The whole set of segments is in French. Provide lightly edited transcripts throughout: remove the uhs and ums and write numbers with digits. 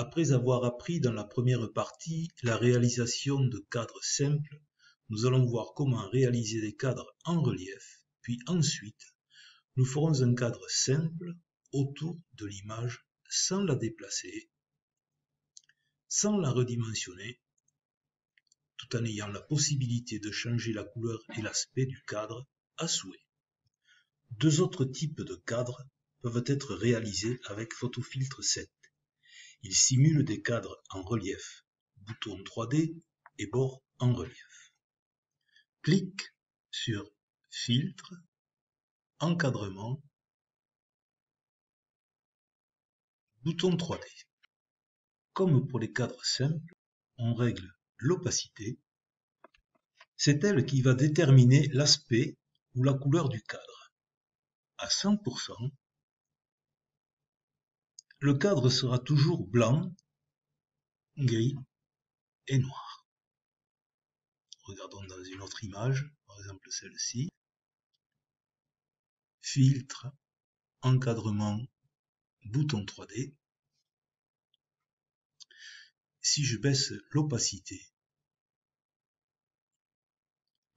Après avoir appris dans la première partie la réalisation de cadres simples, nous allons voir comment réaliser des cadres en relief, puis ensuite, nous ferons un cadre simple autour de l'image sans la déplacer, sans la redimensionner, tout en ayant la possibilité de changer la couleur et l'aspect du cadre à souhait. Deux autres types de cadres peuvent être réalisés avec Photofiltre 7. Ils simulent des cadres en relief, bouton 3D et bord en relief. Clique sur Filtre, Encadrement, bouton 3D. Comme pour les cadres simples, on règle l'opacité. C'est elle qui va déterminer l'aspect ou la couleur du cadre. À 100%, le cadre sera toujours blanc, gris et noir. Regardons dans une autre image, par exemple celle-ci. Filtre, encadrement, bouton 3D. Si je baisse l'opacité,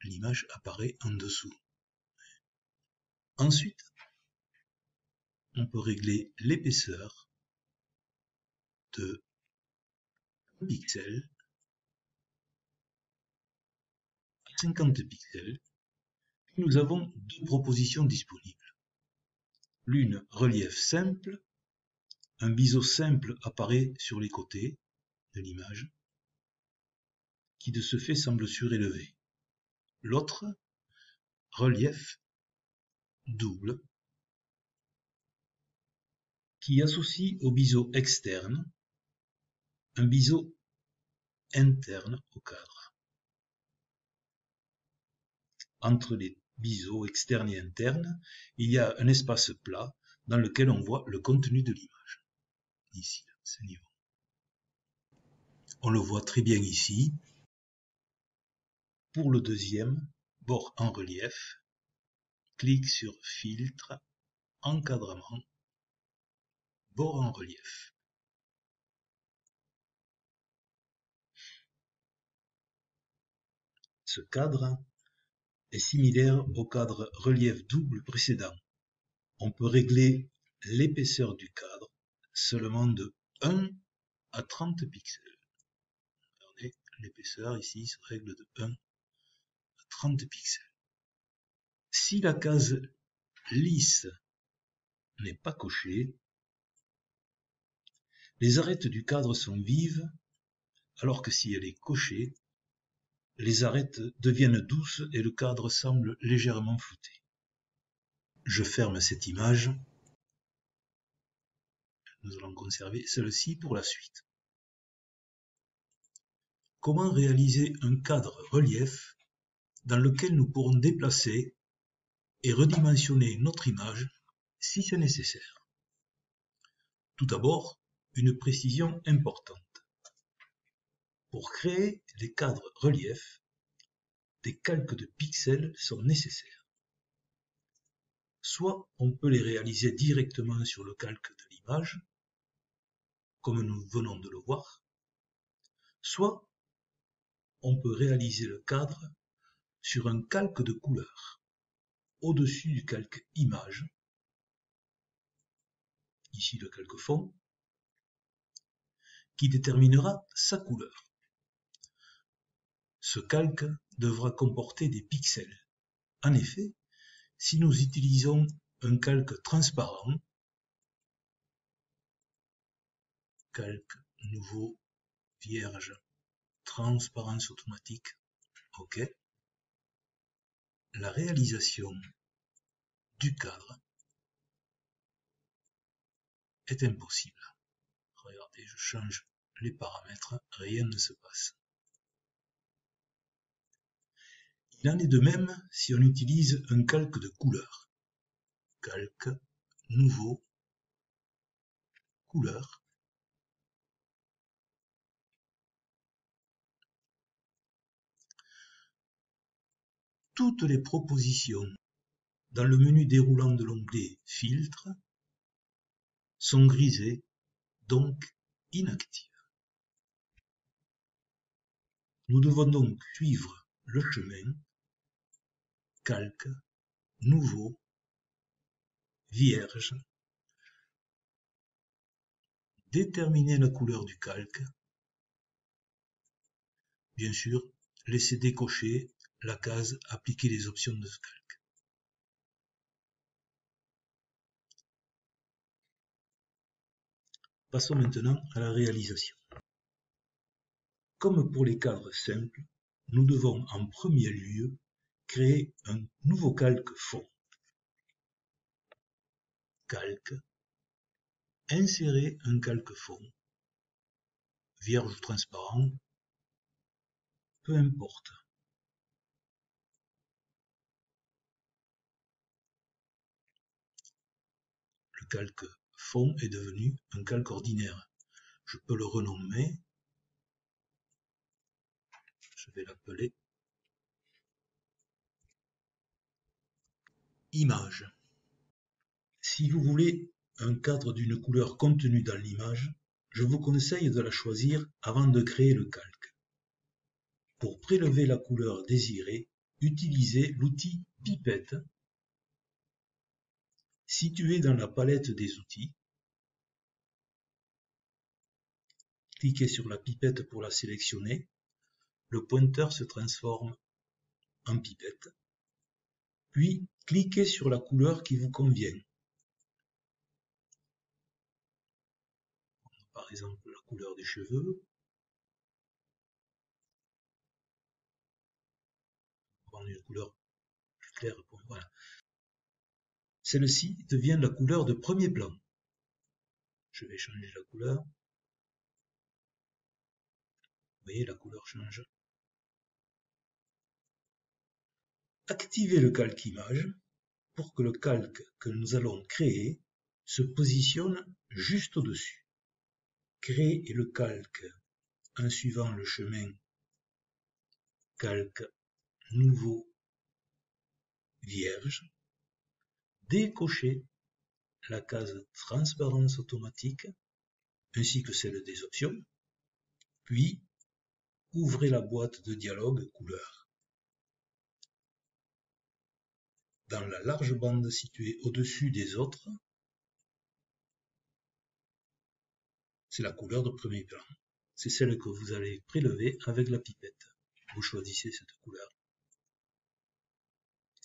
l'image apparaît en dessous. Ensuite, on peut régler l'épaisseur de pixels à 50 pixels. Nous avons deux propositions disponibles. L'une relief simple, un biseau simple apparaît sur les côtés de l'image, qui de ce fait semble surélevé. L'autre, relief double, qui associe au biseau externe un biseau interne au cadre. Entre les biseaux externes et internes, il y a un espace plat dans lequel on voit le contenu de l'image. Ici, à ce niveau. On le voit très bien ici. Pour le deuxième, bord en relief, clique sur Filtre, Encadrement, bord en relief. Ce cadre est similaire au cadre relief double précédent. On peut régler l'épaisseur du cadre seulement de 1 à 30 pixels. Regardez, l'épaisseur ici se règle de 1 à 30 pixels. Si la case lisse n'est pas cochée, les arêtes du cadre sont vives, alors que si elle est cochée, les arêtes deviennent douces et le cadre semble légèrement flouté. Je ferme cette image. Nous allons conserver celle-ci pour la suite. Comment réaliser un cadre relief dans lequel nous pourrons déplacer et redimensionner notre image si c'est nécessaire? Tout d'abord, une précision importante. Pour créer des cadres reliefs, des calques de pixels sont nécessaires. Soit on peut les réaliser directement sur le calque de l'image, comme nous venons de le voir, soit on peut réaliser le cadre sur un calque de couleur, au-dessus du calque image, ici le calque fond, qui déterminera sa couleur. Ce calque devra comporter des pixels. En effet, si nous utilisons un calque transparent, calque nouveau, vierge, transparence automatique, OK, la réalisation du cadre est impossible. Regardez, je change les paramètres, rien ne se passe. Il en est de même si on utilise un calque de couleur. Calque, nouveau, couleur. Toutes les propositions dans le menu déroulant de l'onglet Filtre sont grisées, donc inactive. Nous devons donc suivre le chemin calque, nouveau, vierge, déterminer la couleur du calque, bien sûr, laisser décocher la case appliquer les options de ce calque. Passons maintenant à la réalisation. Comme pour les cadres simples, nous devons en premier lieu créer un nouveau calque fond. Calque, insérer un calque fond, vierge ou transparent, peu importe. Le calque fond est devenu un calque ordinaire. Je peux le renommer. Je vais l'appeler image. Si vous voulez un cadre d'une couleur contenue dans l'image, je vous conseille de la choisir avant de créer le calque. Pour prélever la couleur désirée, utilisez l'outil pipette situé dans la palette des outils. Cliquez sur la pipette pour la sélectionner. Le pointeur se transforme en pipette. Puis, cliquez sur la couleur qui vous convient. Par exemple, la couleur des cheveux. On va prendre une couleur plus claire. Voilà. Celle-ci devient la couleur de premier plan. Je vais changer la couleur. Vous voyez, la couleur change. Activez le calque image pour que le calque que nous allons créer se positionne juste au-dessus. Créez le calque en suivant le chemin calque nouveau vierge. Décochez la case transparence automatique ainsi que celle des options, puis ouvrez la boîte de dialogue couleur. Dans la large bande située au-dessus des autres, c'est la couleur de premier plan. C'est celle que vous allez prélever avec la pipette. Vous choisissez cette couleur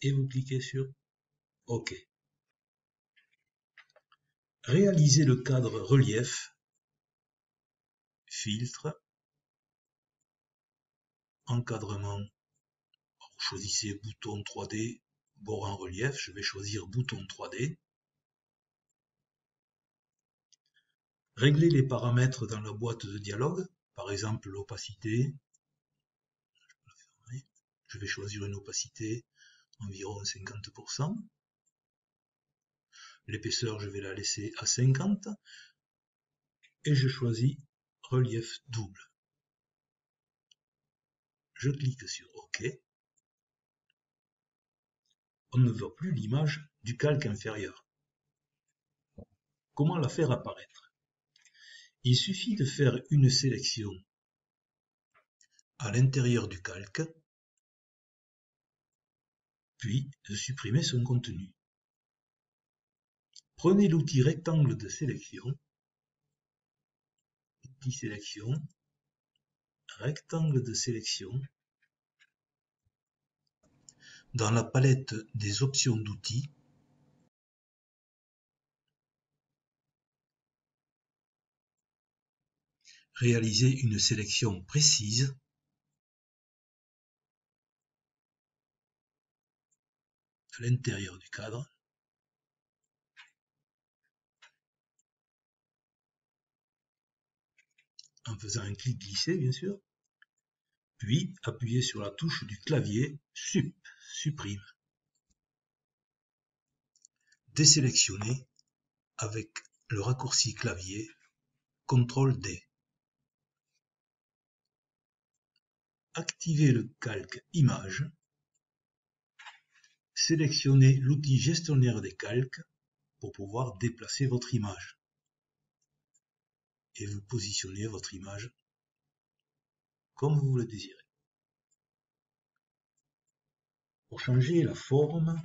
et vous cliquez sur OK. Réalisez le cadre relief, filtre, encadrement. Vous choisissez bouton 3D, bord en relief, je vais choisir bouton 3D. Réglez les paramètres dans la boîte de dialogue, par exemple l'opacité. Je vais choisir une opacité environ 50%. L'épaisseur, je vais la laisser à 50. Et je choisis relief double. Je clique sur OK. On ne voit plus l'image du calque inférieur. Comment la faire apparaître? Il suffit de faire une sélection à l'intérieur du calque, puis de supprimer son contenu. Prenez l'outil rectangle de sélection, outil sélection, rectangle de sélection. Dans la palette des options d'outils, réalisez une sélection précise à l'intérieur du cadre. En faisant un clic glissé, bien sûr. Puis, appuyez sur la touche du clavier supprime. Désélectionnez avec le raccourci clavier CTRL-D. Activez le calque image. Sélectionnez l'outil gestionnaire des calques pour pouvoir déplacer votre image. et vous positionnez votre image comme vous le désirez. Pour changer la forme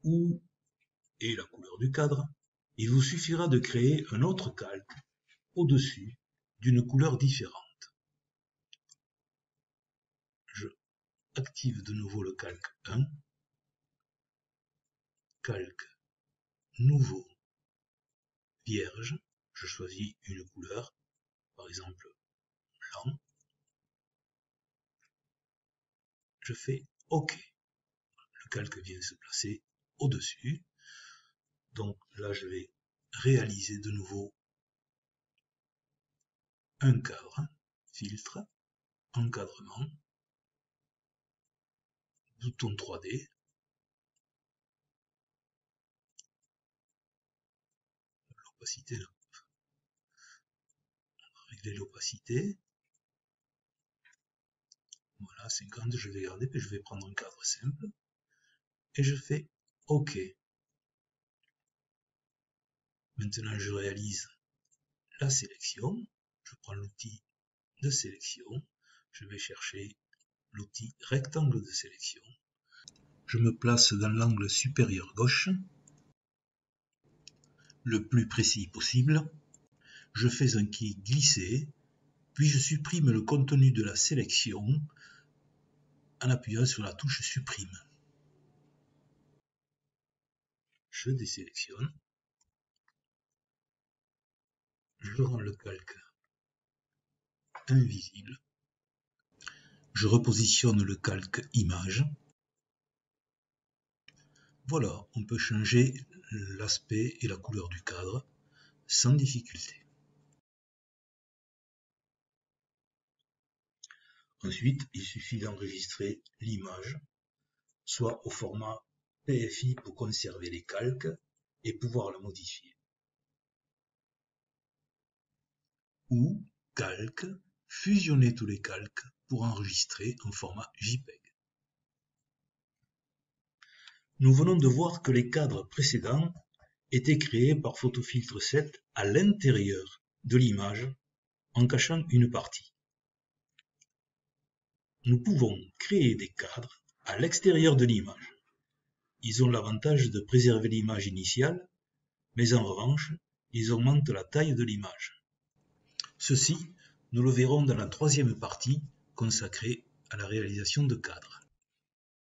et la couleur du cadre, il vous suffira de créer un autre calque au-dessus d'une couleur différente. Je active de nouveau le calque 1, calque nouveau vierge, je choisis une couleur, par exemple blanc, je fais OK. Le calque vient se placer au-dessus, donc là je vais réaliser de nouveau un cadre, filtre, encadrement, bouton 3D, l'opacité, régler l'opacité, voilà 50, je vais garder, puis je vais prendre un cadre simple, et je fais OK. Maintenant je réalise la sélection, je prends l'outil de sélection, je vais chercher l'outil rectangle de sélection, je me place dans l'angle supérieur gauche, le plus précis possible, je fais un clic glissé, puis je supprime le contenu de la sélection en appuyant sur la touche supprime. Je désélectionne, je rends le calque invisible, je repositionne le calque image. Voilà, on peut changer l'aspect et la couleur du cadre sans difficulté. Ensuite, il suffit d'enregistrer l'image, soit au format PFI pour conserver les calques et pouvoir la modifier, ou calque, fusionner tous les calques pour enregistrer en format JPEG. Nous venons de voir que les cadres précédents étaient créés par PhotoFiltre 7 à l'intérieur de l'image en cachant une partie. Nous pouvons créer des cadres à l'extérieur de l'image. Ils ont l'avantage de préserver l'image initiale, mais en revanche, ils augmentent la taille de l'image. Ceci, nous le verrons dans la troisième partie consacrée à la réalisation de cadres.